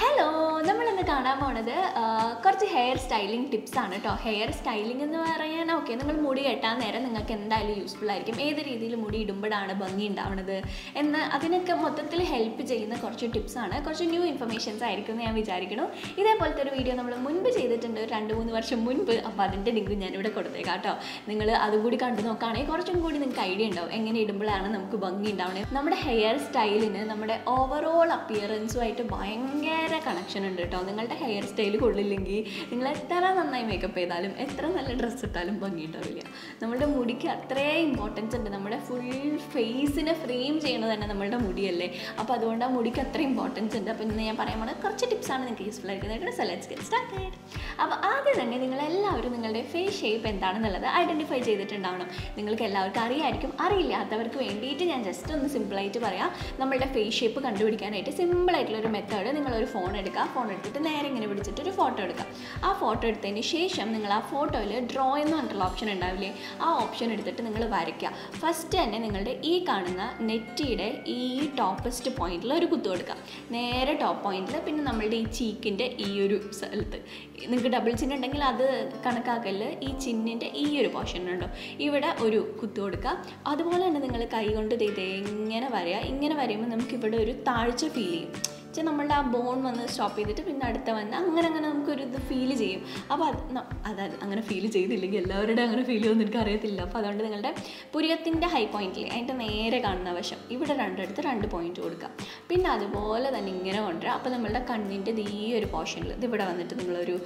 Hello, നമ്മളിന്ന് കാണാൻ പോണത് കുറച്ച് ഹെയർ സ്റ്റൈലിംഗ് ടിപ്സ് ആണ് കേട്ടോ. ഹെയർ സ്റ്റൈലിംഗ് എന്ന് പറയാൻ ഓക്കെ, നിങ്ങൾ മുടി കെട്ടാൻ നേരം നിങ്ങൾക്ക് എന്തായാലും യൂസ്ഫുൾ ആയിരിക്കും. ഏത് രീതിയിൽ മുടി ഇടുമ്പോഴാണ് ഭംഗി ഉണ്ടാവുന്നത് എന്ന് അതിനൊക്കെ മൊത്തത്തിൽ ഹെൽപ്പ് ചെയ്യുന്ന കുറച്ച് ടിപ്സാണ്. കുറച്ച് ന്യൂ ഇൻഫർമേഷൻസ് ആയിരിക്കും എന്ന് ഞാൻ വിചാരിക്കുന്നു. ഇതേപോലത്തെ ഒരു വീഡിയോ നമ്മൾ മുൻപ് ചെയ്തിട്ടുണ്ട്, 2-3 വർഷം മുൻപ്. അപ്പോൾ അതിൻ്റെ ലിങ്ക് ഞാനിവിടെ കൊടുത്തേക്കാം കേട്ടോ. നിങ്ങൾ അതും കൂടി കണ്ടു നോക്കുകയാണെങ്കിൽ കുറച്ചും കൂടി നിങ്ങൾക്ക് ഐഡിയ ഉണ്ടാവും എങ്ങനെ ഇടുമ്പോഴാണ് നമുക്ക് ഭംഗി ഉണ്ടാവുന്നത്. നമ്മുടെ ഹെയർ സ്റ്റൈലിന് നമ്മുടെ ഓവറോൾ അപ്പിയറൻസുമായിട്ട് ഭയങ്കര കണക്ഷൻ ഉണ്ട് കേട്ടോ. നിങ്ങളുടെ ഹെയർ സ്റ്റൈൽ കൊള്ളില്ലെങ്കിൽ നിങ്ങൾ എത്ര നന്നായി മേക്കപ്പ് ചെയ്താലും എത്ര നല്ല ഡ്രസ്സ് ഇട്ടാലും ഭംഗി ഉണ്ടാവില്ല. നമ്മുടെ മുടിക്ക് അത്രയും ഇമ്പോർട്ടൻസ് ഉണ്ട്. നമ്മുടെ ഫുൾ ഫേസിനെ ഫ്രെയിം ചെയ്യണത് തന്നെ നമ്മളുടെ മുടിയല്ലേ. അപ്പോൾ അതുകൊണ്ട് ആ മുടിക്ക് അത്ര ഇമ്പോർട്ടൻസ് ഉണ്ട്. അപ്പോൾ ഇന്ന് ഞാൻ പറയാൻ പോകുന്നത് കുറച്ച് ടിപ്സാണ് നിങ്ങൾക്ക് യൂസ്ഫുൾ ആയിരിക്കുന്നത്. So let's get started. അപ്പോൾ ആദ്യം തന്നെ നിങ്ങളെല്ലാവരും നിങ്ങളുടെ ഫേസ് ഷേപ്പ് എന്താണെന്നുള്ളത് ഐഡൻറ്റിഫൈ ചെയ്തിട്ടുണ്ടാവണം. നിങ്ങൾക്ക് എല്ലാവർക്കും അറിയായിരിക്കും. അറിയില്ലാത്തവർക്ക് വേണ്ടിയിട്ട് ഞാൻ ജസ്റ്റ് ഒന്ന് സിമ്പിളായിട്ട് പറയാം. നമ്മളുടെ ഫേസ് ഷേപ്പ് കണ്ടുപിടിക്കാനായിട്ട് സിമ്പിളായിട്ടുള്ളൊരു മെത്തേഡ്, നിങ്ങളൊരു ഫോൺ എടുക്കുക. ഫോൺ എടുത്തിട്ട് നേരെ ഇങ്ങനെ പിടിച്ചിട്ട് ഒരു ഫോട്ടോ എടുക്കുക. ആ ഫോട്ടോ എടുത്തതിന് ശേഷം നിങ്ങൾ ആ ഫോട്ടോയിൽ ഡ്രോ എന്ന് പറഞ്ഞിട്ടുള്ള ഓപ്ഷൻ ഉണ്ടാവില്ലേ, ആ ഓപ്ഷൻ എടുത്തിട്ട് നിങ്ങൾ വരയ്ക്കുക. ഫസ്റ്റ് തന്നെ നിങ്ങളുടെ ഈ കാണുന്ന നെറ്റിയുടെ ഈ ടോപ്പസ്റ്റ് പോയിന്റിൽ ഒരു കുത്തു കൊടുക്കുക. നേരെ ടോപ്പ് പോയിന്റിൽ. പിന്നെ നമ്മളുടെ ഈ ചീക്കിൻ്റെ ഈ ഒരു സ്ഥലത്ത് നിങ്ങൾക്ക് ഡബിൾ ചിഹ്നം ഉണ്ടെങ്കിൽ അത് കണക്കാക്കല്. ഈ ചിഹ്നിൻ്റെ ഈ ഒരു പോർഷൻ ഉണ്ടോ, ഇവിടെ ഒരു കുത്തു കൊടുക്കുക. അതുപോലെ തന്നെ നിങ്ങൾ കൈ കൊണ്ട് ഇങ്ങനെ വരയുക. ഇങ്ങനെ വരയുമ്പോൾ നമുക്കിവിടെ ഒരു താഴ്ച ഫീൽ ചെയ്യും. നമ്മളുടെ ആ ബോൺ വന്ന് സ്റ്റോപ്പ് ചെയ്തിട്ട് പിന്നെ അടുത്ത വന്ന് അങ്ങനെ നമുക്കൊരു ഇത് ഫീൽ ചെയ്യും. അപ്പോൾ അത് അങ്ങനെ ഫീൽ ചെയ്തില്ലെങ്കിൽ എല്ലാവരുടെയും അങ്ങനെ ഫീൽ ചെയ്യുമെന്ന് എനിക്ക് അറിയത്തില്ല. അപ്പോൾ അതുകൊണ്ട് നിങ്ങളുടെ പുരികത്തിൻ്റെ ഹൈ പോയിന്റിൽ അതിൻ്റെ നേരെ കാണുന്ന വശം ഇവിടെ രണ്ടിടത്ത് 2 പോയിന്റ് കൊടുക്കുക. പിന്നെ അതുപോലെ തന്നെ ഇങ്ങനെ കൊണ്ടുവരിക. അപ്പോൾ നമ്മളുടെ കണ്ണിൻ്റെ ഈ ഒരു പോർഷനിൽ ഇതിവിടെ വന്നിട്ട് നിങ്ങളൊരു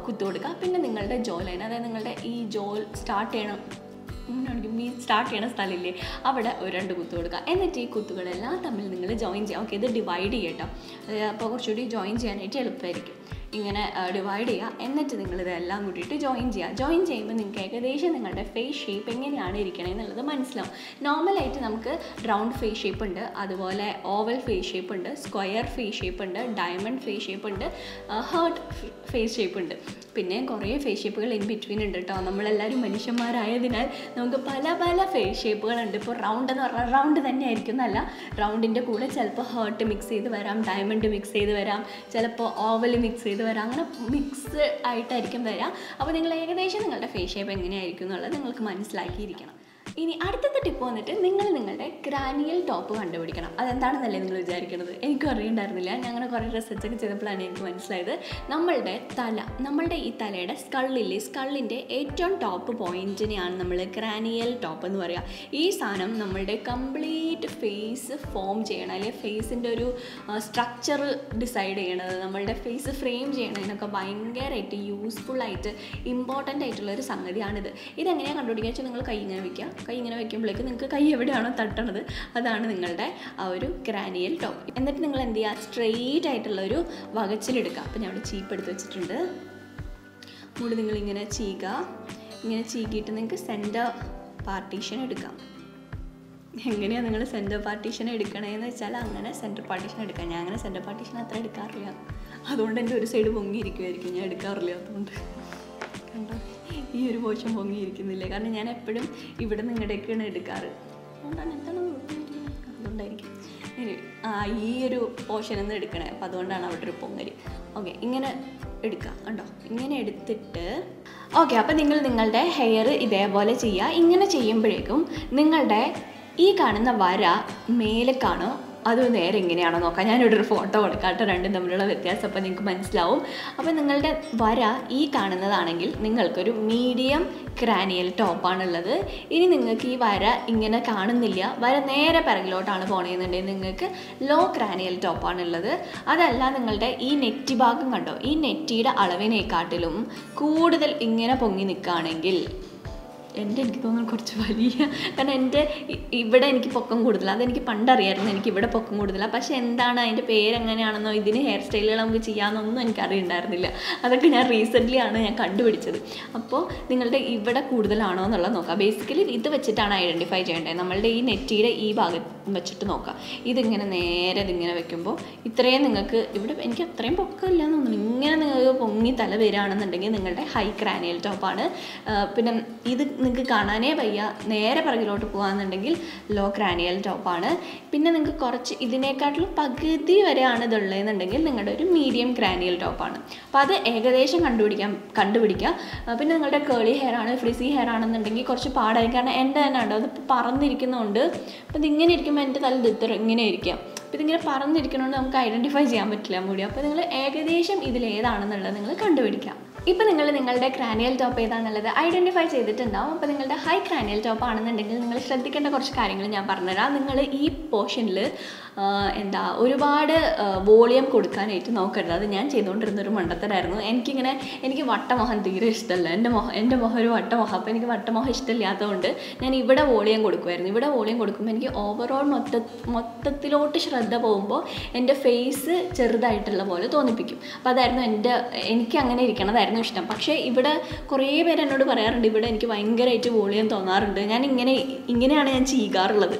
കുത്തു കൊടുക്കുക. പിന്നെ നിങ്ങളുടെ ജോ ലൈൻ, അതായത് നിങ്ങളുടെ ഈ ജോ സ്റ്റാർട്ട് ചെയ്യണ സ്ഥലമില്ലേ, അവിടെ ഒരു 2 കുത്തു കൊടുക്കുക. എന്നിട്ട് ഈ കുത്തുകളെല്ലാം തമ്മിൽ നിങ്ങൾ ജോയിൻ ചെയ്യുക. ഓക്കെ, ഇത് ഡിവൈഡ് ചെയ്യട്ടോ. അപ്പോൾ കുറച്ചുകൂടി ജോയിൻ ചെയ്യാനായിട്ട് എളുപ്പമായിരിക്കും. ഇങ്ങനെ ഡിവൈഡ് ചെയ്യുക. എന്നിട്ട് നിങ്ങളിതെല്ലാം കൂട്ടിയിട്ട് ജോയിൻ ചെയ്യുക. ജോയിൻ ചെയ്യുമ്പോൾ നിങ്ങൾക്ക് ഏകദേശം നിങ്ങളുടെ ഫേസ് ഷേപ്പ് എങ്ങനെയാണ് ഇരിക്കണത് എന്നുള്ളത് മനസ്സിലാവും. നോർമലായിട്ട് നമുക്ക് റൗണ്ട് ഫേസ് ഷേപ്പ് ഉണ്ട്, അതുപോലെ ഓവൽ ഫേസ് ഷേപ്പ് ഉണ്ട്, സ്ക്വയർ ഫേസ് ഷേപ്പ് ഉണ്ട്, ഡയമണ്ട് ഫേസ് ഷേപ്പ് ഉണ്ട്, ഹേർട്ട് ഫേസ് ഷേപ്പ് ഉണ്ട്. പിന്നെ കുറേ ഫേസ് ഷേപ്പുകൾ ഇൻ ബിറ്റ്വീൻ ഉണ്ട് കേട്ടോ. നമ്മളെല്ലാവരും മനുഷ്യന്മാരായതിനാൽ നമുക്ക് പല പല ഫേസ് ഷേപ്പുകളുണ്ട്. ഇപ്പോൾ റൗണ്ട് എന്ന് പറഞ്ഞാൽ റൗണ്ട് തന്നെ ആയിരിക്കും എന്നല്ല, റൗണ്ടിൻ്റെ കൂടെ ചിലപ്പോൾ ഹേർട്ട് മിക്സ് ചെയ്ത് വരാം, ഡയമണ്ട് മിക്സ് ചെയ്ത് വരാം, ചിലപ്പോൾ ഓവൽ മിക്സ് ചെയ്ത് വരാം. അങ്ങനെ മിക്സ് ആയിട്ടായിരിക്കും വരാം. അപ്പോൾ നിങ്ങൾ ഏകദേശം നിങ്ങളുടെ ഫേസ് ഷേപ്പ് എങ്ങനെയായിരിക്കും എന്നുള്ളത് നിങ്ങൾക്ക് മനസ്സിലാക്കിയിരിക്കണം. ഇനി അടുത്തത്തെ ടിപ്പ് വന്നിട്ട് നിങ്ങളുടെ ക്രാനിയൽ ടോപ്പ് കണ്ടുപിടിക്കണം. അതെന്താണെന്നല്ലേ നിങ്ങൾ വിചാരിക്കുന്നത്? എനിക്കും അറിയണ്ടായിരുന്നില്ല. ഞാൻ അങ്ങനെ കുറേ റിസർച്ചൊക്കെ ചെയ്തപ്പോഴാണ് എനിക്ക് മനസ്സിലായത്. നമ്മളുടെ ഈ തലയുടെ സ്കള്ളിൻ്റെ ഏറ്റവും ടോപ്പ് പോയിന്റിനെയാണ് നമ്മൾ ക്രാനിയൽ ടോപ്പ് എന്ന് പറയുക. ഈ സാധനം നമ്മളുടെ കംപ്ലീറ്റ് ഫേസ് ഫോം ചെയ്യണം, അല്ലെങ്കിൽ ഫേസിൻ്റെ ഒരു സ്ട്രക്ചർ ഡിസൈഡ് ചെയ്യണത്, നമ്മളുടെ ഫേസ് ഫ്രെയിം ചെയ്യണതിനൊക്കെ ഭയങ്കരമായിട്ട് യൂസ്ഫുള്ളായിട്ട് ഇമ്പോർട്ടൻ്റ് ആയിട്ടുള്ളൊരു സംഗതിയാണിത്. ഇതെങ്ങനെയാണ് കണ്ടുപിടിക്കുക വെച്ചാൽ നിങ്ങൾ കൈ ഇങ്ങനെ വയ്ക്കുക. കൈ ഇങ്ങനെ വയ്ക്കുമ്പോഴേക്ക് നിങ്ങൾക്ക് കൈ എവിടെയാണോ തട്ടണത് അതാണ് നിങ്ങളുടെ ആ ഒരു ക്രാനിയൽ ടോപ്പ്. എന്നിട്ട് നിങ്ങൾ എന്ത് ചെയ്യുക, സ്ട്രെയിറ്റ് ആയിട്ടുള്ളൊരു വകച്ചിലെടുക്കുക. അപ്പോൾ ഞാൻ ഇവിടെ ചീപ്പ് എടുത്ത് വെച്ചിട്ടുണ്ട്. മുടി നിങ്ങളിങ്ങനെ ചീകുക. ഇങ്ങനെ ചീകിയിട്ട് നിങ്ങൾക്ക് സെൻറ്റർ പാർട്ടീഷൻ എടുക്കാം. എങ്ങനെയാണ് നിങ്ങൾ സെൻറ്റർ പാർട്ടീഷൻ എടുക്കണതെന്ന് വെച്ചാൽ അങ്ങനെ സെൻറ്റർ പാർട്ടീഷൻ എടുക്കാം. ഞാൻ അങ്ങനെ സെൻറ്റർ പാർട്ടീഷൻ അത്ര എടുക്കാറില്ല. അതുകൊണ്ട് എൻ്റെ ഒരു സൈഡ് പൊങ്ങിയിരിക്കുമായിരിക്കും. ഞാൻ എടുക്കാറില്ല. അതുകൊണ്ട് കണ്ടോ, ഈ ഒരു പോർഷൻ പൊങ്ങിയിരിക്കുന്നില്ലേ? കാരണം ഞാൻ എപ്പോഴും ഇവിടെ നിങ്ങളുടെയൊക്കെയാണ് എടുക്കാറ്. അതുകൊണ്ടായിരിക്കും ഈ ഒരു പോർഷൻ ഒന്ന് എടുക്കണേ. അപ്പോൾ അതുകൊണ്ടാണ് അവിടെ ഒരു പൊങ്ങല്. ഓക്കെ, ഇങ്ങനെ എടുക്കുക. കണ്ടോ, ഇങ്ങനെ എടുത്തിട്ട് ഓക്കെ. അപ്പോൾ നിങ്ങളുടെ ഹെയർ ഇതേപോലെ ചെയ്യുക. ഇങ്ങനെ ചെയ്യുമ്പോഴേക്കും നിങ്ങളുടെ ഈ കാണുന്ന വര മേലേക്കാണോ അത് നേരെ എങ്ങനെയാണോ നോക്കാം. ഞാനിവിടെ ഒരു ഫോട്ടോ കൊടുക്കാം കേട്ടോ, രണ്ടും തമ്മിലുള്ള വ്യത്യാസം അപ്പോൾ നിങ്ങൾക്ക് മനസ്സിലാവും. അപ്പോൾ നിങ്ങളുടെ വര ഈ കാണുന്നതാണെങ്കിൽ നിങ്ങൾക്കൊരു മീഡിയം ക്രാനിയൽ ടോപ്പാണുള്ളത്. ഇനി നിങ്ങൾക്ക് ഈ വര ഇങ്ങനെ കാണുന്നില്ല, വര നേരെ പിറകിലോട്ടാണ് പോണേന്നുണ്ടെങ്കിൽ നിങ്ങൾക്ക് ലോ ക്രാനിയൽ ടോപ്പാണുള്ളത്. അതല്ല, നിങ്ങളുടെ ഈ നെറ്റി ഭാഗം കണ്ടോ, ഈ നെറ്റിയുടെ അളവിനെക്കാട്ടിലും കൂടുതൽ ഇങ്ങനെ പൊങ്ങി നിൽക്കുകയാണെങ്കിൽ എനിക്ക് തോന്നുന്നു കുറച്ച് വലിയ, കാരണം എൻ്റെ ഇവിടെ എനിക്ക് പൊക്കം കൂടുതലാണ്. അതെനിക്ക് പണ്ടറിയായിരുന്നു, എനിക്ക് ഇവിടെ പൊക്കം കൂടുതലാണ്. പക്ഷേ എന്താണ് അതിൻ്റെ പേരെങ്ങനെയാണെന്നോ ഇതിന് ഹെയർ സ്റ്റൈലുകൾ നമുക്ക് ചെയ്യാമെന്നൊന്നും എനിക്കറിയുണ്ടായിരുന്നില്ല. അതൊക്കെ ഞാൻ റീസെൻ്റ്ലി ആണ് ഞാൻ കണ്ടുപിടിച്ചത്. അപ്പോൾ നിങ്ങളുടെ ഇവിടെ കൂടുതലാണോ എന്നുള്ളത് നോക്കാം. ബേസിക്കലി ഇത് വെച്ചിട്ടാണ് ഐഡൻറ്റിഫൈ ചെയ്യേണ്ടത്. നമ്മളുടെ ഈ നെറ്റിയുടെ ഈ ഭാഗം വെച്ചിട്ട് നോക്കാം. ഇതിങ്ങനെ നേരെ ഇതിങ്ങനെ വെക്കുമ്പോൾ ഇത്രയും നിങ്ങൾക്ക് ഇവിടെ എനിക്ക് അത്രയും പൊക്കമില്ല എന്ന് തോന്നുന്നു. ഇങ്ങനെ നിങ്ങൾക്ക് പൊങ്ങി തല വരികയാണെന്നുണ്ടെങ്കിൽ നിങ്ങളുടെ ഹൈ ക്രാനിയൽ ടോപ്പാണ്. പിന്നെ ഇത് നിങ്ങൾക്ക് കാണാനേ വയ്യ, നേരെ പിറകിലോട്ട് പോകുകയെന്നുണ്ടെങ്കിൽ ലോ ക്രാനിയൽ ടോപ്പാണ്. പിന്നെ നിങ്ങൾക്ക് കുറച്ച് ഇതിനേക്കാട്ടിലും പകുതി വരെയാണ് ഇതുള്ളതെന്നുണ്ടെങ്കിൽ നിങ്ങളുടെ ഒരു മീഡിയം ക്രാനിയൽ ടോപ്പാണ്. അപ്പോൾ അത് ഏകദേശം കണ്ടുപിടിക്കുക. പിന്നെ നിങ്ങളുടെ കേളി ഹെയർ ആണ്, ഫ്രിസി ഹെയർ ആണെന്നുണ്ടെങ്കിൽ കുറച്ച് പാടായി. കാരണം എൻ്റെ തന്നെ ഉണ്ടോ അത് പറന്നിരിക്കുന്നതുകൊണ്ട്, അപ്പോൾ ഇതിങ്ങനെ ഇരിക്കുമ്പോൾ എൻ്റെ തല ഇങ്ങനെ ഇരിക്കാം. അപ്പോൾ ഇതിങ്ങനെ പറന്നിരിക്കുന്നതുകൊണ്ട് നമുക്ക് ഐഡൻറ്റിഫൈ ചെയ്യാൻ പറ്റില്ല മുടി. അപ്പോൾ നിങ്ങൾ ഏകദേശം ഇതിലേതാണെന്നുള്ളത് നിങ്ങൾ കണ്ടുപിടിക്കാം. ഇപ്പോൾ നിങ്ങൾ നിങ്ങളുടെ ക്രാനിയൽ ടോപ്പ് ഏതാണെന്നുള്ളത് ഐഡൻറ്റിഫൈ ചെയ്തിട്ടുണ്ടാവും. അപ്പോൾ നിങ്ങളുടെ ഹൈ ക്രാനിയൽ ടോപ്പ് ആണെന്നുണ്ടെങ്കിൽ നിങ്ങൾ ശ്രദ്ധിക്കേണ്ട കുറച്ച് കാര്യങ്ങൾ ഞാൻ പറഞ്ഞുതരാം. നിങ്ങൾ ഈ പോർഷനിൽ ഒരുപാട് വോളിയം കൊടുക്കാനായിട്ട് നോക്കരുത്. അത് ഞാൻ ചെയ്തുകൊണ്ടിരുന്നൊരു മണ്ടത്തരായിരുന്നു. എനിക്ക് വട്ടമൊഹം തീരെ ഇഷ്ടമല്ല. എൻ്റെ മുഖം ഒരു വട്ടമൊഹം. അപ്പോൾ എനിക്ക് വട്ടമൊഹം ഇഷ്ടമില്ലാത്തതുകൊണ്ട് ഞാൻ ഇവിടെ വോളിയം കൊടുക്കുമായിരുന്നു. ഇവിടെ വോളിയം കൊടുക്കുമ്പോൾ എനിക്ക് ഓവറോൾ മൊത്തത്തിലോട്ട് ശ്രദ്ധ പോകുമ്പോൾ എൻ്റെ ഫേസ് ചെറുതായിട്ടുള്ള പോലെ തോന്നിപ്പിക്കും. അപ്പോൾ അതായിരുന്നു എനിക്ക് അങ്ങനെ ഇരിക്കണതായിരുന്നു ഇഷ്ടം. പക്ഷേ ഇവിടെ കുറേ പേര് എന്നോട് പറയാറുണ്ട് ഇവിടെ എനിക്ക് ഭയങ്കരമായിട്ട് വോളിയം തോന്നാറുണ്ട്. ഞാൻ ഇങ്ങനെയാണ് ഞാൻ ചെയ്യാറുള്ളത്.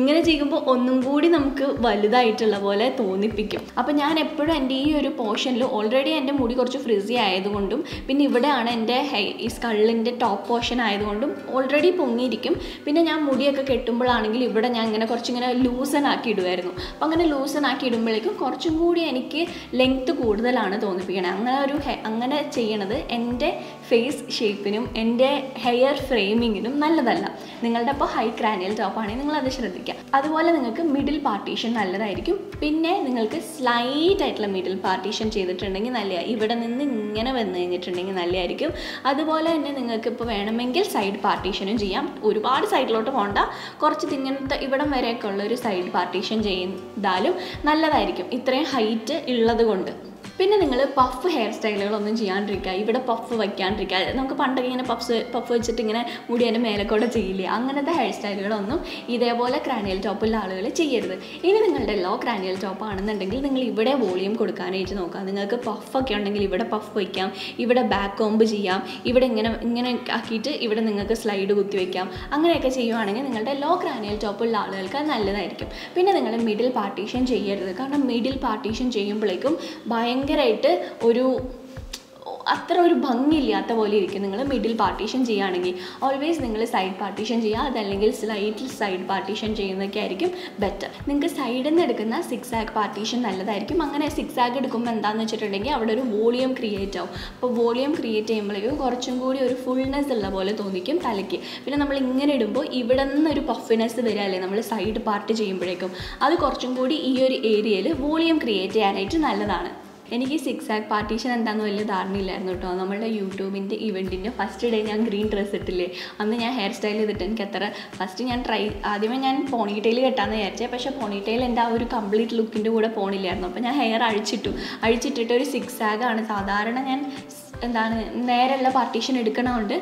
ഇങ്ങനെ ചെയ്യുമ്പോൾ ഒന്നും കൂടി നമുക്ക് വലുതായിട്ടുള്ള പോലെ തോന്നിപ്പിക്കും. അപ്പോൾ ഞാൻ എപ്പോഴും എൻ്റെ ഈ ഒരു പോർഷനിൽ ഓൾറെഡി എൻ്റെ മുടി കുറച്ച് ഫ്രിസി ആയതുകൊണ്ടും പിന്നെ ഇവിടെയാണ് എൻ്റെ ഈ സ്കള്ളിൻ്റെ ടോപ്പ് പോർഷൻ ആയതുകൊണ്ടും ഓൾറെഡി പൊങ്ങിയിരിക്കും. പിന്നെ ഞാൻ മുടിയൊക്കെ കെട്ടുമ്പോഴാണെങ്കിൽ ഇവിടെ ഞാൻ കുറച്ചിങ്ങനെ ലൂസൺ ആക്കി ഇടുമായിരുന്നു. അപ്പോൾ അങ്ങനെ ലൂസൺ ആക്കി ഇടുമ്പോഴേക്കും കുറച്ചും കൂടി എനിക്ക് ലെങ്ത്ത് കൂടുതലാണ് തോന്നിപ്പിക്കണേ. അങ്ങനെ ചെയ്യണത് എൻ്റെ ഫേസ് ഷേപ്പിനും എൻ്റെ ഹെയർ ഫ്രെയിമിങ്ങിനും നല്ലതല്ല. നിങ്ങളുടെ അപ്പോൾ ഹൈ ക്രാനിയൽ ടോപ്പാണെങ്കിൽ നിങ്ങളത് ശ്രദ്ധിക്കുക. അതുപോലെ നിങ്ങൾക്ക് മിഡിൽ പാർട്ടീഷൻ നല്ലതായിരിക്കും. പിന്നെ നിങ്ങൾക്ക് സ്ലൈറ്റ് ആയിട്ടുള്ള മിഡിൽ പാർട്ടീഷൻ ചെയ്തിട്ടുണ്ടെങ്കിൽ നല്ലതാണ്. ഇവിടെ നിന്ന് ഇങ്ങനെ വന്നു കഴിഞ്ഞിട്ടുണ്ടെങ്കിൽ നല്ലതായിരിക്കും. അതുപോലെ തന്നെ നിങ്ങൾക്ക് ഇപ്പോൾ വേണമെങ്കിൽ സൈഡ് പാർട്ടീഷനും ചെയ്യാം. ഒരുപാട് സൈഡിലോട്ട് പോകണ്ട, കുറച്ച് ഇങ്ങനത്തെ ഇവിടം വരെയൊക്കെ ഉള്ളൊരു സൈഡ് പാർട്ടീഷൻ ചെയ്താലും നല്ലതായിരിക്കും, ഇത്രയും ഹൈറ്റ് ഉള്ളത് കൊണ്ട്. പിന്നെ നിങ്ങൾ പഫ് ഹെയർ സ്റ്റൈലുകളൊന്നും ചെയ്യാണ്ടിരിക്കുക. ഇവിടെ പഫ് വയ്ക്കാണ്ടിരിക്കുക. നമുക്ക് പണ്ടൊക്കെ ഇങ്ങനെ പഫ് വെച്ചിട്ട് ഇങ്ങനെ മുടി അതിൻ്റെ മേലക്കൂടെ ചെയ്യില്ലേ, അങ്ങനത്തെ ഹെയർ സ്റ്റൈലുകളൊന്നും ഇതേപോലെ ക്രാനിയൽ ടോപ്പുള്ള ആളുകൾ ചെയ്യരുത്. ഇനി നിങ്ങളുടെ ലോ ക്രാനിയൽ ടോപ്പ് ആണെന്നുണ്ടെങ്കിൽ നിങ്ങൾ ഇവിടെ വോളിയം കൊടുക്കാനായിട്ട് നോക്കാം. നിങ്ങൾക്ക് പഫൊക്കെ ഉണ്ടെങ്കിൽ ഇവിടെ പഫ് വയ്ക്കാം, ഇവിടെ ബാക്ക് കോംബ് ചെയ്യാം, ഇവിടെ ഇങ്ങനെ ആക്കിയിട്ട് ഇവിടെ നിങ്ങൾക്ക് സ്ലൈഡ് കുത്തി വയ്ക്കാം. അങ്ങനെയൊക്കെ ചെയ്യുവാണെങ്കിൽ നിങ്ങളുടെ ലോ ക്രാനിയൽ ടോപ്പുള്ള ആളുകൾക്ക് അത് നല്ലതായിരിക്കും. പിന്നെ നിങ്ങൾ മിഡിൽ പാർട്ടീഷൻ ചെയ്യരുത്. കാരണം മിഡിൽ പാർട്ടീഷൻ ചെയ്യുമ്പോഴേക്കും ഭയങ്കരമായിട്ട് അത്ര ഒരു ഭംഗിയില്ലാത്ത പോലെ ഇരിക്കും. നിങ്ങൾ മിഡിൽ പാർട്ടീഷൻ ചെയ്യുകയാണെങ്കിൽ ഓൾവേസ് നിങ്ങൾ സൈഡ് പാർട്ടീഷൻ ചെയ്യുക, അതല്ലെങ്കിൽ സ്ലൈറ്റ് സൈഡ് പാർട്ടീഷൻ ചെയ്യുന്നതൊക്കെ ആയിരിക്കും ബെറ്റർ. നിങ്ങൾക്ക് സൈഡിൽ നിന്ന് എടുക്കുന്ന സിക്സ് ആഗ് പാർട്ടീഷൻ നല്ലതായിരിക്കും. അങ്ങനെ സിക്സ് ആഗ് എടുക്കുമ്പോൾ എന്താണെന്ന് വെച്ചിട്ടുണ്ടെങ്കിൽ അവിടെ ഒരു വോളിയം ക്രിയേറ്റ് ആവും. അപ്പോൾ വോളിയം ക്രിയേറ്റ് ചെയ്യുമ്പോഴേക്കും കുറച്ചും കൂടി ഒരു ഫുൾനെസ് ഉള്ള പോലെ തോന്നിക്കും തലയ്ക്ക്. പിന്നെ നമ്മൾ ഇങ്ങനെ ഇടുമ്പോൾ ഇവിടെ നിന്നൊരു പഫിനെസ് വരികയല്ലേ നമ്മൾ സൈഡ് പാർട്ട് ചെയ്യുമ്പോഴേക്കും, അത് കുറച്ചും കൂടി ഈ ഒരു ഏരിയയിൽ വോളിയം ക്രിയേറ്റ് ചെയ്യാനായിട്ട് നല്ലതാണ്. എനിക്ക് സിക്സ് ആഗ് പാർട്ടീഷൻ എന്താണെന്ന് വലിയ ധാരണയില്ലായിരുന്നു കേട്ടോ. നമ്മളുടെ യൂട്യൂബിൻ്റെ ഇവൻറ്റിൻ്റെ ഫസ്റ്റ് ഡേ ഞാൻ ഗ്രീൻ ഡ്രസ്സ് ഇട്ടില്ലേ, അന്ന് ഞാൻ ഹെയർ സ്റ്റൈൽ ചെയ്തിട്ട് എനിക്ക് ഫസ്റ്റ് ഞാൻ ആദ്യമേ ഞാൻ പോണിറ്റെയിൽ കെട്ടാമെന്ന് വിചാരിച്ചത്. പക്ഷേ പോണിറ്റെയിൽ എൻ്റെ ആ ഒരു കംപ്ലീറ്റ് ലുക്കിൻ്റെ കൂടെ പോണില്ലായിരുന്നു. അപ്പോൾ ഞാൻ ഹെയർ അഴിച്ചിട്ടിട്ട് ഒരു സിക്സ് ആഗാണ് സാധാരണ ഞാൻ നേരെയുള്ള പാർട്ടീഷൻ എടുക്കണമുണ്ട്.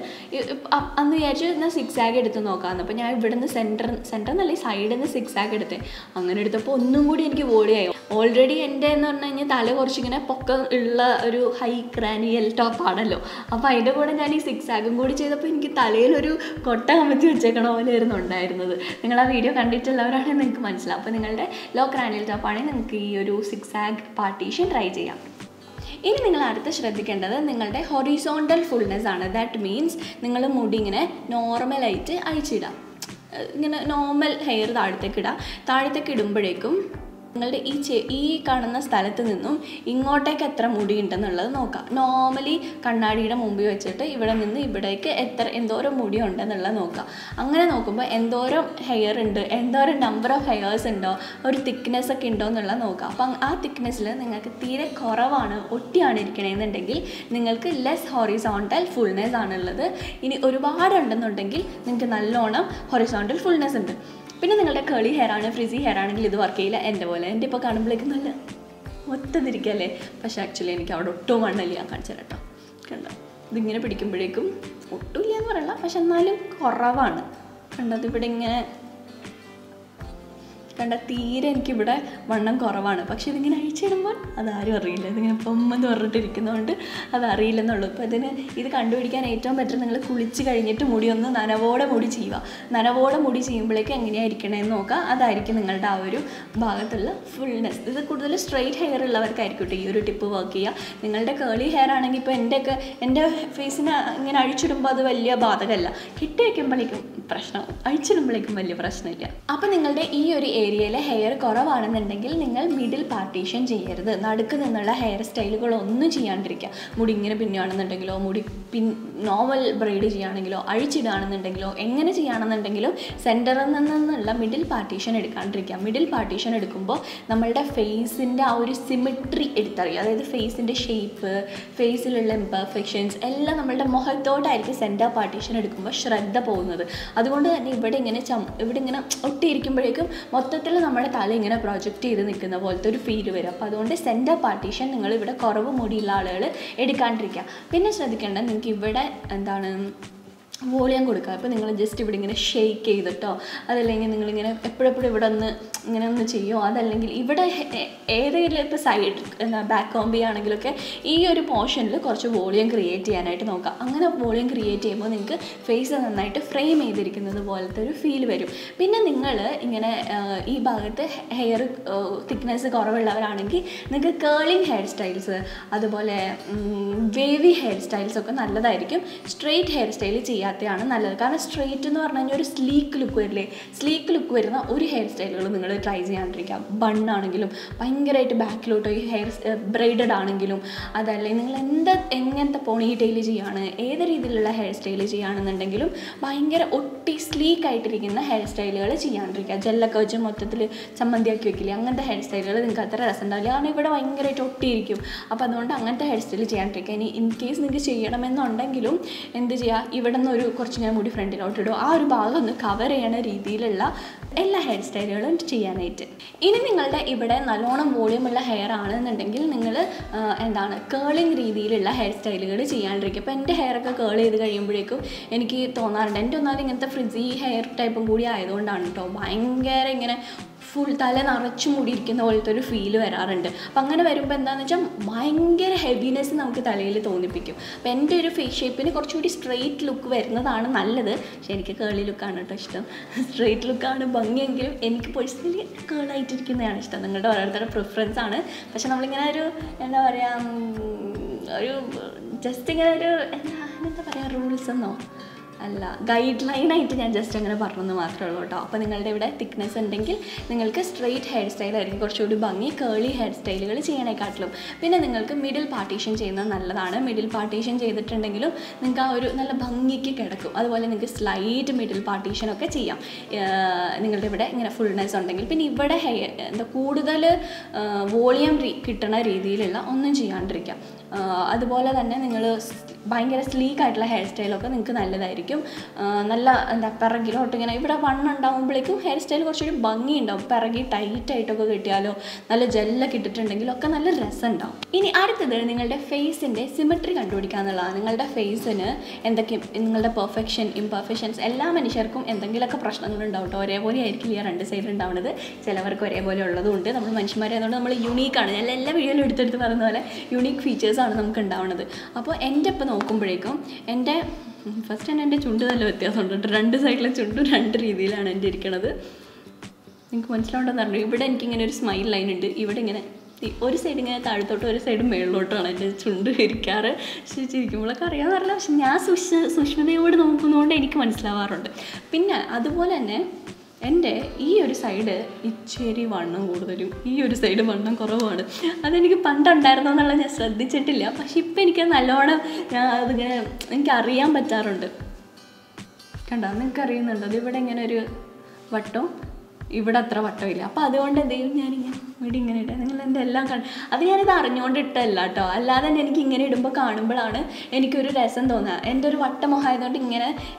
അന്ന് വിചാരിച്ചു എന്നാൽ സിക്സ് ആഗ് എടുത്ത് നോക്കാമെന്ന്. അപ്പോൾ ഞാൻ ഇവിടെ നിന്ന് സെൻറ്റർ എന്നല്ല സൈഡിൽ നിന്ന് സിക്സ് ആഗ് എടുത്തേ. അങ്ങനെ എടുത്തപ്പോൾ ഒന്നും കൂടി എനിക്ക് വോളിയായി. ഓൾറെഡി എൻ്റെ എന്ന് പറഞ്ഞു കഴിഞ്ഞാൽ തല കുറച്ചിങ്ങനെ പൊക്കം ഉള്ള ഒരു ഹൈ ക്രാനിയൽ ടോപ്പാണല്ലോ. അപ്പോൾ അതിൻ്റെ കൂടെ ഞാൻ ഈ സിക്സ് ആഗും കൂടി ചെയ്തപ്പോൾ എനിക്ക് തലയിലൊരു കൊട്ട കമത്തി വെച്ചേക്കണ പോലെയായിരുന്നു ഉണ്ടായിരുന്നത്. നിങ്ങൾ ആ വീഡിയോ കണ്ടിട്ടുള്ളവരാണെങ്കിൽ നിങ്ങൾക്ക് മനസ്സിലാവും. അപ്പോൾ നിങ്ങളുടെ ലോ ക്രാനിയൽ ടോപ്പാണെങ്കിൽ നിങ്ങൾക്ക് ഈ ഒരു സിക്സ് ആഗ് പാർട്ടീഷൻ ട്രൈ ചെയ്യാം. ഇനി നിങ്ങൾ അടുത്ത് ശ്രദ്ധിക്കേണ്ടത് നിങ്ങളുടെ ഹൊറിസോണ്ടൽ ഫുൾനെസ് ആണ്. ദാറ്റ് മീൻസ് നിങ്ങൾ മുടി ഇങ്ങനെ നോർമലായിട്ട് അഴിച്ചിടാം. ഇങ്ങനെ നോർമൽ ഹെയർ താഴത്തേക്ക് ഇടുമ്പോഴേക്കും നിങ്ങളുടെ ഈ കാണുന്ന സ്ഥലത്ത് നിന്നും ഇങ്ങോട്ടേക്ക് എത്ര മുടി ഉണ്ടെന്നുള്ളത് നോക്കാം. നോർമലി കണ്ണാടിയുടെ മുമ്പിൽ വെച്ചിട്ട് ഇവിടെ നിന്ന് ഇവിടേക്ക് എന്തോരം മുടി ഉണ്ടെന്നുള്ളത് നോക്കാം. അങ്ങനെ നോക്കുമ്പോൾ എന്തോരം ഹെയർ ഉണ്ട്, എന്തോരം നമ്പർ ഓഫ് ഹെയർസ് ഉണ്ടോ, ഒരു തിക്നെസ് ഒക്കെ ഉണ്ടോ എന്നുള്ളത് നോക്കാം. അപ്പം ആ തിക്നെസ്സിൽ നിങ്ങൾക്ക് തീരെ കുറവാണ്, ഒട്ടിയാണ് ഇരിക്കണമെന്നുണ്ടെങ്കിൽ നിങ്ങൾക്ക് ലെസ് ഹൊറിസോണ്ടൽ ഫുൾനെസ് ആണുള്ളത്. ഇനി ഒരുപാടുണ്ടെന്നുണ്ടെങ്കിൽ നിങ്ങൾക്ക് നല്ലോണം ഹൊറിസോണ്ടൽ ഫുൾനെസ് ഉണ്ട്. പിന്നെ നിങ്ങളുടെ കേളി ഹെയർ ആണ്, ഫ്രിസി ഹെയർ ആണെങ്കിൽ ഇത് വർക്ക് ചെയ്യില്ല. എൻ്റെ പോലെ എൻ്റെ ഇപ്പോൾ കാണുമ്പോഴേക്കും നല്ല ഒത്തതിരിക്കല്ലേ, പക്ഷേ ആക്ച്വലി എനിക്ക് അവിടെ ഒട്ടും മണ്ണല്ല. ഞാൻ കാണിച്ചു തരാം കേട്ടോ. കണ്ടോ, ഇതിങ്ങനെ പിടിക്കുമ്പോഴേക്കും ഒട്ടുമില്ല എന്ന് പറയല്ല, പക്ഷെ എന്നാലും കുറവാണ്. കണ്ടത് ഇവിടെ ഇങ്ങനെ കണ്ട തീരെ എനിക്കിവിടെ വണ്ണം കുറവാണ്. പക്ഷേ ഇതിങ്ങനെ അഴിച്ചിടുമ്പോൾ അതാരും അറിയില്ല, ഇതിങ്ങനെ പൊമ്മെന്ന് പറഞ്ഞിട്ടിരിക്കുന്നതുകൊണ്ട് അതറിയില്ലെന്നുള്ളൂ. ഇപ്പോൾ ഇത് കണ്ടുപിടിക്കാൻ ഏറ്റവും ബെറ്റർ നിങ്ങൾ കുളിച്ച് കഴിഞ്ഞിട്ട് മുടി ഒന്ന് നനവോടെ മുടി ചെയ്യുക. നനവോടെ മുടി ചെയ്യുമ്പോഴേക്കും എങ്ങനെയായിരിക്കണമെന്ന് നോക്കുക. അതായിരിക്കും നിങ്ങളുടെ ആ ഒരു ഭാഗത്തുള്ള ഫുൾനെസ്. ഇത് കൂടുതൽ സ്ട്രെയിറ്റ് ഹെയർ ഉള്ളവർക്കായിരിക്കും ഈ ഒരു ടിപ്പ് വർക്ക് ചെയ്യുക. നിങ്ങളുടെ കേളി ഹെയർ ആണെങ്കിൽ ഇപ്പോൾ എൻ്റെ ഫേസിന് ഇങ്ങനെ അഴിച്ചിടുമ്പോൾ അത് വലിയ ബാധകമല്ല, കെട്ടി വയ്ക്കുമ്പോഴേക്കും പ്രശ്നമാവും, അഴിച്ചിടുമ്പോഴേക്കും വലിയ പ്രശ്നമില്ല. അപ്പോൾ നിങ്ങളുടെ ഈ ഒരു ഏരിയയിൽ ഹെയർ കുറവാണെന്നുണ്ടെങ്കിൽ നിങ്ങൾ മിഡിൽ പാർട്ടീഷൻ ചെയ്യരുത്. നടുക്ക് നിന്നുള്ള ഹെയർ സ്റ്റൈലുകളൊന്നും ചെയ്യാണ്ടിരിക്കുക. മുടി ഇങ്ങനെ പിന്നുകയാണെന്നുണ്ടെങ്കിലോ, മുടി നോർമൽ ബ്രൈഡ് ചെയ്യുകയാണെങ്കിലോ, അഴിച്ചിടുകയാണെന്നുണ്ടെങ്കിലോ, എങ്ങനെ ചെയ്യുകയാണെന്നുണ്ടെങ്കിലും സെൻറ്ററിൽ നിന്നുള്ള മിഡിൽ പാർട്ടീഷൻ എടുക്കാണ്ടിരിക്കുക. മിഡിൽ പാർട്ടീഷൻ എടുക്കുമ്പോൾ നമ്മളുടെ ഫേസിൻ്റെ ആ ഒരു സിമെട്രി എടുത്തറിയുക. അതായത് ഫേസിൻ്റെ ഷേപ്പ്, ഫേസിലുള്ള ഇംപെർഫെക്ഷൻസ് എല്ലാം നമ്മളുടെ മുഖത്തോട്ടായിരിക്കും സെൻറ്റർ പാർട്ടീഷൻ എടുക്കുമ്പോൾ ശ്രദ്ധ പോകുന്നത്. അതുകൊണ്ട് തന്നെ ഇവിടെ ഇങ്ങനെ ഒട്ടിയിരിക്കുമ്പോഴേക്കും മൊത്തത്തിൽ നമ്മുടെ തല ഇങ്ങനെ പ്രൊജക്റ്റ് ചെയ്ത് നിൽക്കുന്ന പോലത്തെ ഒരു ഫീൽ വരും. അപ്പോൾ അതുകൊണ്ട് സെൻറ്റർ പാർട്ടീഷൻ നിങ്ങൾ ഇവിടെ കുറവ് മുടിയുള്ള ആളുകൾ എടുക്കാണ്ടിരിക്കുക. പിന്നെ ശ്രദ്ധിക്കേണ്ടത്, നിങ്ങൾക്ക് ഇവിടെ വോളിയം കൊടുക്കുക. അപ്പോൾ നിങ്ങൾ ജസ്റ്റ് ഇവിടെ ഇങ്ങനെ ഷെയ്ക്ക് ചെയ്തിട്ടോ, അതല്ലെങ്കിൽ നിങ്ങളിങ്ങനെ എപ്പോഴെപ്പോഴും ഇവിടെ ഇങ്ങനെ ഒന്ന് ചെയ്യുമോ, അതല്ലെങ്കിൽ ഇവിടെ ഏതെങ്കിലും ഇപ്പോൾ സൈഡ് ബാക്ക് കോംബി ആണെങ്കിലൊക്കെ ഈ ഒരു പോർഷനിൽ കുറച്ച് വോളിയം ക്രിയേറ്റ് ചെയ്യാനായിട്ട് നോക്കുക. അങ്ങനെ വോളിയം ക്രിയേറ്റ് ചെയ്യുമ്പോൾ നിങ്ങൾക്ക് ഫേസ് നന്നായിട്ട് ഫ്രെയിം ചെയ്തിരിക്കുന്നത് പോലത്തെ ഒരു ഫീൽ വരും. പിന്നെ നിങ്ങൾ ഇങ്ങനെ ഈ ഭാഗത്ത് ഹെയർ തിക്നെസ് കുറവുള്ളവരാണെങ്കിൽ നിങ്ങൾക്ക് കേളിങ് ഹെയർ സ്റ്റൈൽസ്, അതുപോലെ വേവി ഹെയർ സ്റ്റൈൽസൊക്കെ നല്ലതായിരിക്കും. സ്ട്രെയിറ്റ് ഹെയർ സ്റ്റൈൽ ചെയ്യാത്തതാണ് നല്ലത്. കാരണം സ്ട്രെയിറ്റ് എന്ന് പറഞ്ഞു കഴിഞ്ഞാൽ ഒരു സ്ലീക്ക് ലുക്ക് വരില്ലേ, സ്ലീക്ക് ലുക്ക് വരുന്ന ഒരു ഹെയർ സ്റ്റൈലുകൾ നിങ്ങൾ ട്രൈ ചെയ്യാണ്ടിരിക്കുക. ബണ്ണാണെങ്കിലും ഭയങ്കരമായിട്ട് ബാക്കിലോട്ട് ഈ ഹെയർ ബ്രൈഡഡ് ആണെങ്കിലും, അതല്ലെങ്കിൽ നിങ്ങൾ എങ്ങനത്തെ പോണി ടെയിൽ ചെയ്യുകയാണ്, ഏത് രീതിയിലുള്ള ഹെയർ സ്റ്റൈൽ ചെയ്യുകയാണെന്നുണ്ടെങ്കിലും ഭയങ്കര ഒട്ടി സ്ലീക്കായിട്ടിരിക്കുന്ന ഹെയർ സ്റ്റൈലുകൾ ചെയ്യാണ്ടിരിക്കുക. ജെല്ലൊക്കെ വെച്ച് മൊത്തത്തിൽ ചമ്മന്തിയാക്കി വെക്കില്ലേ, അങ്ങനത്തെ ഹെയർ സ്റ്റൈലുകൾ നിങ്ങൾക്ക് അത്ര രസം ഉണ്ടാവില്ല. കാരണം ഇവിടെ ഭയങ്കരമായിട്ട് ഒട്ടിയിരിക്കും. അപ്പോൾ അതുകൊണ്ട് അങ്ങനത്തെ ഹെയർ സ്റ്റൈൽ ചെയ്യാണ്ടിരിക്കുക. ഇനി ഇൻ കേസ് നിങ്ങൾക്ക് ചെയ്യണമെന്നുണ്ടെങ്കിലും എന്ത് ചെയ്യുക, ഇവിടെ നിന്ന് കുറച്ച് ഞാൻ മുടി ഫ്രണ്ടിലോട്ട് ഇടും, ആ ഒരു ഭാഗം ഒന്ന് കവർ ചെയ്യണ രീതിയിലുള്ള എല്ലാ ഹെയർ സ്റ്റൈലുകളും ചെയ്യാനായിട്ട്. ഇനി നിങ്ങളുടെ ഇവിടെ നല്ലോണം വോളിയമുള്ള ഹെയർ ആണെന്നുണ്ടെങ്കിൽ നിങ്ങൾ കേളിങ് രീതിയിലുള്ള ഹെയർ സ്റ്റൈലുകൾ ചെയ്യാണ്ടിരിക്കുക. അപ്പോൾ എൻ്റെ ഹെയറൊക്കെ കേൾ ചെയ്ത് കഴിയുമ്പോഴേക്കും എനിക്ക് തോന്നാറുണ്ട്, എൻ്റെ ഒന്നാമത് ഇങ്ങനത്തെ ഫ്രിസി ഹെയർ ടൈപ്പും കൂടി ആയതുകൊണ്ടാണ് കേട്ടോ, ഭയങ്കര ഇങ്ങനെ ഫുൾ തല നിറച്ചു മൂടിയിരിക്കുന്ന പോലത്തെ ഒരു ഫീല് വരാറുണ്ട്. അപ്പം അങ്ങനെ വരുമ്പോൾ എന്താണെന്ന് വെച്ചാൽ ഭയങ്കര ഹെവിനെസ് നമുക്ക് തലയിൽ തോന്നിപ്പിക്കും. അപ്പോൾ എൻ്റെ ഒരു ഫേസ് ഷേപ്പിന് കുറച്ചുകൂടി സ്ട്രെയിറ്റ് ലുക്ക് വരുന്നതാണ് നല്ലത്. പക്ഷേ എനിക്ക് കേളി ലുക്കാണ് കേട്ടോ ഇഷ്ടം. സ്ട്രെയിറ്റ് ലുക്കാണ് ഭംഗിയെങ്കിലും എനിക്ക് പേഴ്സണലി കേളായിട്ടിരിക്കുന്നതാണ് ഇഷ്ടം. നിങ്ങളുടെ ഓരോരുത്തരുടെ പ്രിഫറൻസ് ആണ്. പക്ഷെ നമ്മളിങ്ങനെ ഒരു ഒരു ജസ്റ്റ് ഇങ്ങനെ ഒരു എന്താ പറയുക, റൂൾസ് എന്നോ അല്ല, ഗൈഡ് ലൈനായിട്ട് ഞാൻ ജസ്റ്റ് അങ്ങനെ പറഞ്ഞെന്ന് മാത്രമേ ഉള്ളൂ കേട്ടോ. അപ്പോൾ നിങ്ങളുടെ ഇവിടെ തിക്നെസ് ഉണ്ടെങ്കിൽ നിങ്ങൾക്ക് സ്ട്രെയിറ്റ് ഹെയർ സ്റ്റൈലായിരിക്കും കുറച്ചുകൂടി ഭംഗി കേളി ഹെയർ സ്റ്റൈലുകൾ ചെയ്യണേക്കാട്ടിലും. പിന്നെ നിങ്ങൾക്ക് മിഡിൽ പാർട്ടീഷൻ ചെയ്യുന്നത് നല്ലതാണ്. മിഡിൽ പാർട്ടീഷൻ ചെയ്തിട്ടുണ്ടെങ്കിലും നിങ്ങൾക്ക് ആ ഒരു നല്ല ഭംഗിക്ക് കിടക്കും. അതുപോലെ നിങ്ങൾക്ക് സ്ലൈറ്റ് മിഡിൽ പാർട്ടീഷനൊക്കെ ചെയ്യാം നിങ്ങളുടെ ഇവിടെ ഇങ്ങനെ ഫുൾനെസ് ഉണ്ടെങ്കിൽ. പിന്നെ ഇവിടെ കൂടുതൽ വോളിയം കിട്ടണ രീതിയിലുള്ള ഒന്നും ചെയ്യാണ്ടിരിക്കാം. അതുപോലെ തന്നെ നിങ്ങൾ ഭയങ്കര സ്ലീക്കായിട്ടുള്ള ഹെയർ സ്റ്റൈലൊക്കെ നിങ്ങൾക്ക് നല്ലതായിരിക്കും. നല്ല പിറകിലോട്ട് ഇങ്ങനെ ഇവിടെ വണ്ണുണ്ടാകുമ്പോഴേക്കും ഹെയർ സ്റ്റൈൽ കുറച്ചൊരു ഭംഗി ഉണ്ടാവും. പിറകി ടൈറ്റായിട്ടൊക്കെ കിട്ടിയാലോ നല്ല ജെല്ലൊക്കെ ഇട്ടിട്ടുണ്ടെങ്കിലോ ഒക്കെ നല്ല രസം ഉണ്ടാവും. ഇനി അടുത്തത് നിങ്ങളുടെ ഫേസിൻ്റെ സിമെട്രി കണ്ടുപിടിക്കുക എന്നുള്ളതാണ്. നിങ്ങളുടെ ഫേസിന് എന്തൊക്കെ നിങ്ങളുടെ പെർഫെക്ഷൻ ഇംപെർഫെക്ഷൻസ് എല്ലാ മനുഷ്യർക്കും എന്തെങ്കിലുമൊക്കെ പ്രശ്നങ്ങളുണ്ടാവും കേട്ടോ. ഒരേപോലെ ആയിരിക്കില്ല രണ്ട് സൈഡിൽ ഉണ്ടാവുന്നത്. ചിലവർക്ക് ഒരേപോലെ ഉള്ളതുകൊണ്ട് നമ്മൾ മനുഷ്യന്മാരായതുകൊണ്ട് നമ്മൾ യുണീക്കാണ്. ഞാൻ എല്ലാ വീഡിയോയിലും എടുത്തെടുത്ത് പറയുന്ന പോലെ യുണീക്ക് ഫീച്ചേഴ്സാണ് നമുക്ക് ഉണ്ടാവുന്നത്. അപ്പോൾ എൻ്റെ ഇപ്പം നോക്കുമ്പോഴേക്കും ഫസ്റ്റ് തന്നെ എൻ്റെ ചുണ്ട് നല്ല വ്യത്യാസമുണ്ട്. രണ്ട് സൈഡിലെ ചുണ്ടും രണ്ട് രീതിയിലാണ് എൻ്റെ ഇരിക്കണത്. നിങ്ങൾക്ക് മനസ്സിലാവുണ്ടെന്ന് പറഞ്ഞു. ഇവിടെ എനിക്കിങ്ങനെ ഒരു സ്മൈൽ ലൈൻ ഉണ്ട്. ഇവിടെ ഇങ്ങനെ ഒരു സൈഡ് ഇങ്ങനെ താഴത്തോട്ടും ഒരു സൈഡ് മേളിലോട്ടുമാണ് എൻ്റെ ചുണ്ട് ഇരിക്കാറ്. പക്ഷേ ചിരിക്കുമ്പോഴൊക്കെ അറിയാമെന്നറിയില്ല. പക്ഷെ ഞാൻ സൂക്ഷ്മതയോട് നോക്കുന്നതുകൊണ്ട് എനിക്ക് മനസ്സിലാവാറുണ്ട്. പിന്നെ അതുപോലെ തന്നെ എൻ്റെ ഈ ഒരു സൈഡ് ഇച്ചിരി വണ്ണം കൂടുതലും, ഈ ഒരു സൈഡ് വണ്ണം കുറവാണ്. അതെനിക്ക് പണ്ടുണ്ടായിരുന്നോ എന്നുള്ളത് ഞാൻ ശ്രദ്ധിച്ചിട്ടില്ല. പക്ഷെ ഇപ്പം എനിക്ക് നല്ലോണം അതിങ്ങനെ എനിക്കറിയാൻ പറ്റാറുണ്ട്. കണ്ടോ, നിങ്ങൾക്ക് അറിയുന്നുണ്ടോ? അത് ഇവിടെ ഇങ്ങനെ ഒരു വട്ടവും ഇവിടെ അത്ര വട്ടമില്ല. അപ്പോൾ അതുകൊണ്ട് എന്തെങ്കിലും ഞാനിങ്ങനെ ഇവിടെ ഇങ്ങനെ ഇടാം. നിങ്ങൾ എൻ്റെ എല്ലാം അത് ഞാനിത് അറിഞ്ഞുകൊണ്ട് ഇട്ടല്ല കേട്ടോ. അല്ലാതെ തന്നെ എനിക്ക് ഇങ്ങനെ ഇടുമ്പോൾ കാണുമ്പോഴാണ് എനിക്കൊരു രസം തോന്നുക. എൻ്റെ ഒരു വട്ടമൊഹമായതുകൊണ്ട്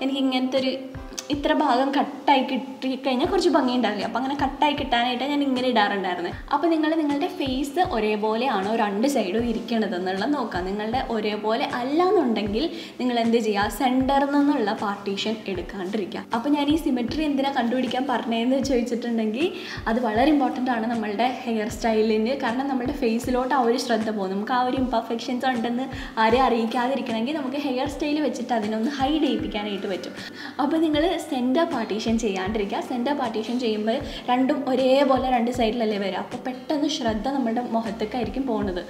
എനിക്ക് ഇങ്ങനത്തെ ഒരു ഇത്ര ഭാഗം കട്ടായി കിട്ടിക്കഴിഞ്ഞാൽ കുറച്ച് ഭംഗി ഉണ്ടാവില്ല. അപ്പോൾ അങ്ങനെ കട്ടായി കിട്ടാനായിട്ട് ഞാൻ ഇങ്ങനെ ഇടാറുണ്ടായിരുന്നു. അപ്പോൾ നിങ്ങൾ നിങ്ങളുടെ ഫേസ് ഒരേപോലെയാണോ രണ്ട് സൈഡും ഇരിക്കേണ്ടത് എന്നുള്ളത് നോക്കാം. നിങ്ങളുടെ ഒരേപോലെ അല്ല എന്നുണ്ടെങ്കിൽ നിങ്ങൾ എന്ത് ചെയ്യുക, സെൻറ്ററിൽ നിന്നുള്ള പാർട്ടീഷൻ എടുക്കാണ്ടിരിക്കുക. അപ്പോൾ ഞാൻ ഈ സിമെട്രി എന്തിനാണ് കണ്ടുപിടിക്കാൻ പറഞ്ഞതെന്ന് ചോദിച്ചിട്ടുണ്ടെങ്കിൽ അത് വളരെ ഇമ്പോർട്ടൻ്റ് ആണ് നമ്മളുടെ ഹെയർ സ്റ്റൈലിന്. കാരണം നമ്മുടെ ഫേസിലോട്ട് ആ ഒരു ശ്രദ്ധ പോകും. നമുക്ക് ആ ഒരു ഇംപെർഫെക്ഷൻസ് ഉണ്ടെന്ന് ആരെയും അറിയിക്കാതിരിക്കണമെങ്കിൽ നമുക്ക് ഹെയർ സ്റ്റൈൽ വെച്ചിട്ട് അതിനൊന്ന് ഹൈഡ് ചെയ്യിപ്പിക്കാനായിട്ട് പറ്റും. അപ്പോൾ നിങ്ങൾ സെൻറ്റർ പാർട്ടീഷൻ ചെയ്യാണ്ടിരിക്കുക. സെൻറ്റർ പാർട്ടീഷൻ ചെയ്യുമ്പോൾ രണ്ടും ഒരേപോലെ രണ്ട് സൈഡിലല്ലേ വരിക. അപ്പോൾ പെട്ടെന്ന് ശ്രദ്ധ നമ്മുടെ മുഖത്തേക്കായിരിക്കും പോകുന്നത്.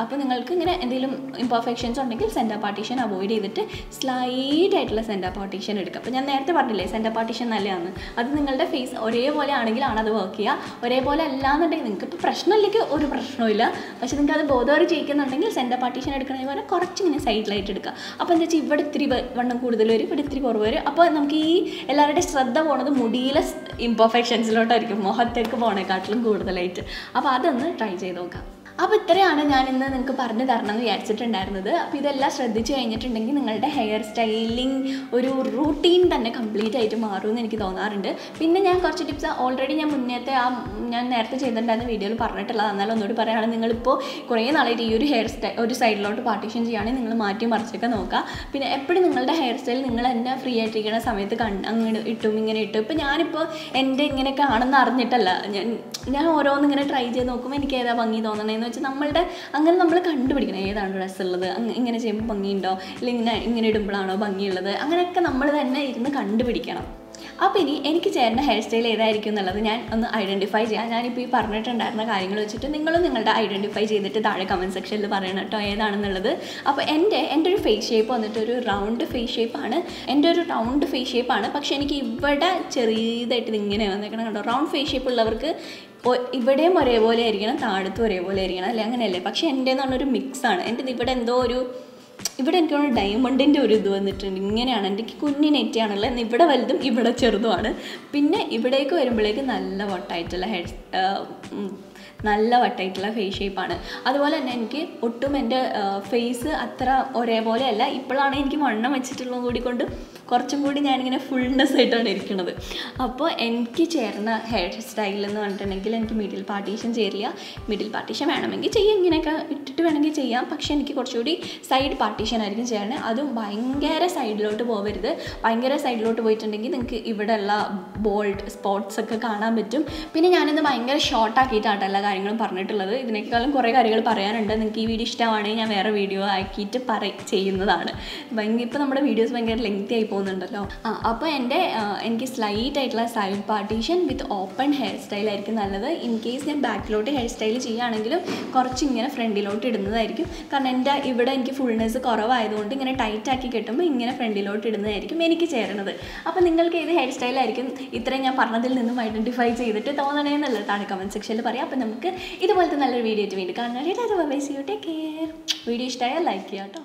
അപ്പോൾ നിങ്ങൾക്ക് ഇങ്ങനെ എന്തെങ്കിലും ഇംപെർഫെക്ഷൻസ് ഉണ്ടെങ്കിൽ സെൻറ്റർ പാർട്ടീഷൻ അവോയ്ഡ് ചെയ്തിട്ട് സ്ലൈറ്റ് ആയിട്ടുള്ള സെൻറ്റർ പാർട്ടീഷൻ എടുക്കുക. അപ്പോൾ ഞാൻ നേരത്തെ പറഞ്ഞില്ലേ സെൻറ്റർ പാർട്ടീഷൻ നല്ലതാണ്. അത് നിങ്ങളുടെ ഫേസ് ഒരേപോലെ ആണെങ്കിലാണ് അത് വർക്ക് ചെയ്യുക. ഒരേപോലെ അല്ലാന്നുണ്ടെങ്കിൽ നിങ്ങൾക്ക് ഇപ്പോൾ പ്രശ്നമില്ലെങ്കിൽ ഒരു പ്രശ്നമില്ല. പക്ഷേ നിങ്ങൾക്ക് അത് ബോധവറി ചെയ്യിക്കുന്നുണ്ടെങ്കിൽ സെൻറ്റർ പാർട്ടീഷൻ എടുക്കണമെങ്കിൽ പറഞ്ഞാൽ കുറച്ചിങ്ങനെ സൈഡിലായിട്ട് എടുക്കുക. അപ്പോൾ എന്താ വെച്ചാൽ ഇവിടെ ഇത്തിരി വണ്ണം കൂടുതൽ വരും, ഇവിടെ ഇത്തിരി കുറവ് വരും. അപ്പോൾ നമുക്ക് ഈ എല്ലാവരുടെയും ശ്രദ്ധ പോണത് മുടിയിലെ ഇംപെർഫെക്ഷൻസിലോട്ടായിരിക്കും, മുഖത്തേക്ക് പോണേക്കാട്ടിലും കൂടുതലായിട്ട്. അപ്പോൾ അതൊന്ന് ട്രൈ ചെയ്ത് നോക്കാം. അപ്പോൾ ഇത്രയാണ് ഞാൻ ഇന്ന് നിങ്ങൾക്ക് പറഞ്ഞു തരണം എന്ന് വിചാരിച്ചിട്ടുണ്ടായിരുന്നത്. അപ്പോൾ ഇതെല്ലാം ശ്രദ്ധിച്ച് കഴിഞ്ഞിട്ടുണ്ടെങ്കിൽ നിങ്ങളുടെ ഹെയർ സ്റ്റൈലിംഗ് ഒരു റൂട്ടീൻ തന്നെ കംപ്ലീറ്റ് ആയിട്ട് മാറുമെന്ന് എനിക്ക് തോന്നാറുണ്ട്. പിന്നെ ഞാൻ കുറച്ച് ടിപ്സ് ഓൾറെഡി ഞാൻ മുന്നേത്തെ ഞാൻ നേരത്തെ ചെയ്തിട്ടുണ്ടായിരുന്ന വീഡിയോയിൽ പറഞ്ഞിട്ടുള്ളത്. എന്നാലും ഒന്നുകൂടി പറയുകയാണെങ്കിൽ നിങ്ങളിപ്പോൾ കുറേ നാളായിട്ട് ഈ ഒരു ഹെയർ സ്റ്റൈൽ ഒരു സൈഡിലോട്ട് പാർട്ടീഷൻ ചെയ്യുകയാണെങ്കിൽ നിങ്ങൾ മാറ്റി മറിച്ചൊക്കെ നോക്കുക. പിന്നെ എപ്പോഴും നിങ്ങളുടെ ഹെയർ സ്റ്റൈൽ നിങ്ങൾ തന്നെ ഫ്രീ ആയിട്ടിരിക്കുന്ന സമയത്ത് അങ്ങനെ ഇട്ടും ഇങ്ങനെ ഇട്ടും. ഇപ്പോൾ ഞാനിപ്പോൾ എൻ്റെ ഇങ്ങനെയൊക്കെ ആണെന്ന് അറിഞ്ഞിട്ടല്ല, ഞാൻ ഓരോന്നിങ്ങനെ ട്രൈ ചെയ്ത് നോക്കുമ്പോൾ എനിക്ക് ഏതാ ഭംഗി തോന്നണേന്ന് വെച്ചാൽ നമ്മൾ കണ്ടുപിടിക്കണം ഏതാണ് ഡ്രസ്സ് ഉള്ളത്, ഇങ്ങനെ ചെയ്യുമ്പോൾ ഭംഗിയുണ്ടോ, അല്ലെങ്കിൽ ഇങ്ങനെ ഇടുമ്പോഴാണോ ഭംഗിയുള്ളത്, അങ്ങനെയൊക്കെ നമ്മൾ തന്നെ ഇരുന്ന് കണ്ടുപിടിക്കണം. അപ്പോൾ ഇനി എനിക്ക് ചേരുന്ന ഹെയർ സ്റ്റൈൽ ഏതായിരിക്കും എന്നുള്ളത് ഞാൻ ഒന്ന് ഐഡൻറ്റിഫൈ ചെയ്യാം. ഞാനിപ്പോൾ ഈ പറഞ്ഞിട്ടുണ്ടായിരുന്ന കാര്യങ്ങൾ വെച്ചിട്ട് നിങ്ങളും നിങ്ങളുടെ ഐഡൻറ്റിഫൈ ചെയ്തിട്ട് താഴെ കമൻറ്റ് സെക്ഷനിൽ പറയണം കേട്ടോ ഏതാണെന്നുള്ളത്. അപ്പോൾ എൻ്റെ ഒരു ഫേസ് ഷേപ്പ് വന്നിട്ട് ഒരു റൗണ്ട് ഫേസ് ഷേപ്പാണ്. എൻ്റെ ഒരു റൗണ്ട് ഫേസ് ഷേപ്പാണ്. പക്ഷേ എനിക്ക് ഇവിടെ ചെറിയതായിട്ട് ഇതിങ്ങനെ വന്നേക്കണം കേട്ടോ. റൗണ്ട് ഫേസ് ഷേപ്പ് ഉള്ളവർക്ക് ഇവിടെയും ഒരേപോലെ ആയിരിക്കണം, താഴത്തും ഒരേപോലെ ആയിരിക്കണം, അല്ലേ? അങ്ങനെയല്ലേ? പക്ഷേ എൻ്റെ എന്ന് പറഞ്ഞൊരു മിക്സാണ്. എൻ്റെ ഇവിടെ എന്തോ ഇവിടെ എനിക്ക് തോന്നുന്നു ഡയമണ്ടിൻ്റെ ഒരു ഇത് വന്നിട്ടുണ്ട്. ഇങ്ങനെയാണ് എൻ്റെ കുഞ്ഞി നെറ്റിയാണല്ലോ, എന്നാൽ ഇവിടെ വലുതും ഇവിടെ ചെറുതുമാണ്. പിന്നെ ഇവിടേക്ക് വരുമ്പോഴേക്ക് നല്ല വട്ടായിട്ടുള്ള ഫേസ് ഷേപ്പാണ്. അതുപോലെ തന്നെ എനിക്ക് ഒട്ടും എൻ്റെ ഫേസ് അത്ര ഒരേപോലെ അല്ല. ഇപ്പോഴാണ് എനിക്ക് വണ്ണം വെച്ചിട്ടുള്ളത് കൂടി കൊണ്ട് കുറച്ചും കൂടി ഞാനിങ്ങനെ ഫുൾനെസ് ആയിട്ടാണ് ഇരിക്കുന്നത്. അപ്പോൾ എനിക്ക് ചേർന്ന ഹെയർ സ്റ്റൈൽ എന്ന് പറഞ്ഞിട്ടുണ്ടെങ്കിൽ എനിക്ക് മിഡിൽ പാർട്ടീഷൻ ചേരില്ല. മിഡിൽ പാർട്ടീഷൻ വേണമെങ്കിൽ ചെയ്യാം, ഇങ്ങനെയൊക്കെ ഇട്ടിട്ട് വേണമെങ്കിൽ ചെയ്യാം. പക്ഷേ എനിക്ക് കുറച്ചുകൂടി സൈഡ് പാർട്ടീഷൻ ആയിരിക്കും ചെയ്യണേ. അതും ഭയങ്കര സൈഡിലോട്ട് പോകരുത്. ഭയങ്കര സൈഡിലോട്ട് പോയിട്ടുണ്ടെങ്കിൽ നിങ്ങൾക്ക് ഇവിടെയുള്ള ബോൾഡ് സ്പോട്ട്സ് ഒക്കെ കാണാൻ പറ്റും. പിന്നെ ഞാനിത് ഭയങ്കര ഷോർട്ടാക്കിയിട്ടാണ് എല്ലാ കാര്യങ്ങളും പറഞ്ഞിട്ടുള്ളത്. ഇതിനേക്കാളും കുറേ കാര്യങ്ങൾ പറയാനുണ്ട്. നിങ്ങൾക്ക് ഈ വീഡിയോ ഇഷ്ടമാണെങ്കിൽ ഞാൻ വേറെ വീഡിയോ ആക്കിയിട്ട് ചെയ്യുന്നതാണ്. ഇപ്പോൾ നമ്മുടെ വീഡിയോസ് ഭയങ്കര ലെങ്തി ആയി പോകുന്നുണ്ടല്ലോ. അപ്പോൾ എനിക്ക് സ്ലൈറ്റ് ആയിട്ടുള്ള സൈഡ് പാർട്ടീഷൻ വിത്ത് ഓപ്പൺ ഹെയർ സ്റ്റൈൽ ആയിരിക്കും നല്ലത്. ഇൻ കേസ് ഞാൻ ബാക്കിലോട്ട് ഹെയർ സ്റ്റൈൽ ചെയ്യുകയാണെങ്കിലും കുറച്ചിങ്ങനെ ഫ്രണ്ടിലോട്ട് ഇടുന്നതായിരിക്കും. കാരണം ഇവിടെ എനിക്ക് ഫുൾനെസ് കുറവായതുകൊണ്ട് ഇങ്ങനെ ടൈറ്റാക്കി കെട്ടുമ്പോൾ ഇങ്ങനെ ഫ്രണ്ടിലോട്ട് ഇടുന്നതായിരിക്കും എനിക്ക് ചേരുന്നത്. അപ്പോൾ നിങ്ങൾക്ക് ഏത് ഹെയർ സ്റ്റൈലായിരിക്കും ഇത്രയും ഞാൻ പറഞ്ഞതിൽ നിന്നും ഐഡൻറ്റിഫൈ ചെയ്തിട്ട് തോന്നണേന്നുള്ളത് താഴെ കമൻറ്റ് സെക്ഷനിൽ പറയാം. അപ്പോൾ നമുക്ക് ഇതുപോലത്തെ നല്ലൊരു വീഡിയോ ആയിട്ട് വീണ്ടും കാണാനായിട്ട് അത് bye, see you, take care. Video ഇഷ്ടമായാൽ ലൈക്ക് ചെയ്യാം കേട്ടോ.